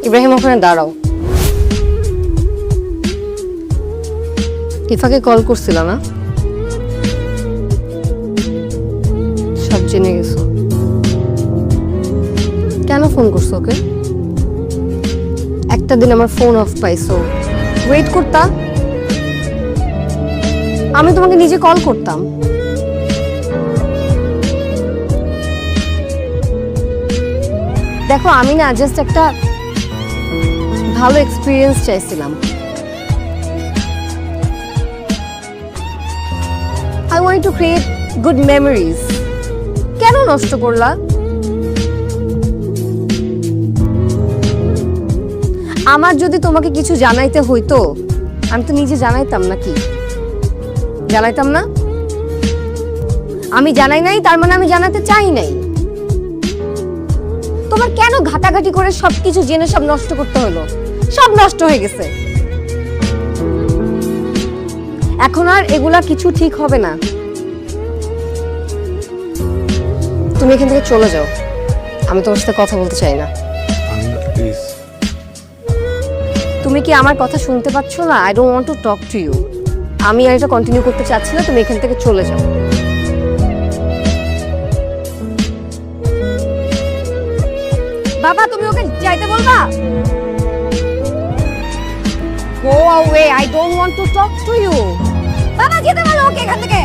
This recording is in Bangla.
ইব্রাহিম ওখানে দাঁড়াও। ইফাকে কল করছিল না? সব জেনে গেছো? কেন ফোন করছো ওকে? একটা দিন আমার ফোন অফ পাইছো, ওয়েট করতা, আমি তোমাকে নিজে কল করতাম। দেখো আমি না জাস্ট একটা ভালো এক্সপিরিয়েন্স চাইছিলাম। I want to create good memories. কেন নষ্ট করলা? আমার যদি তোমাকে কিছু জানাইতে হইতো আমি তো নিজে জানাইতাম নাকি? জানাইতাম না? আমি জানাই নাই তার মানে আমি জানাতে চাই নাই। তোমার কেন ঘাটাঘাটি করে সবকিছু জেনে সব নষ্ট করতে হলো? সব নষ্ট হয়ে গেছে। এখন আর এগুলা কিছু ঠিক হবে না। তুমি এখান থেকে চলে যাও, আমি তোমার সাথে কথা বলতে চাই না। প্লিজ। তুমি কি আমার কথা শুনতে পাচ্ছ না? I don't want to talk to you. আমি আর এটা কন্টিনিউ করতে চাচ্ছি না, তুমি এখান থেকে চলে যাও। বাবা তুমি ওকে যাইতে বলবা? Go away, I don't want to talk to you. বাবা যেতে বলো ওকে এখান থেকে।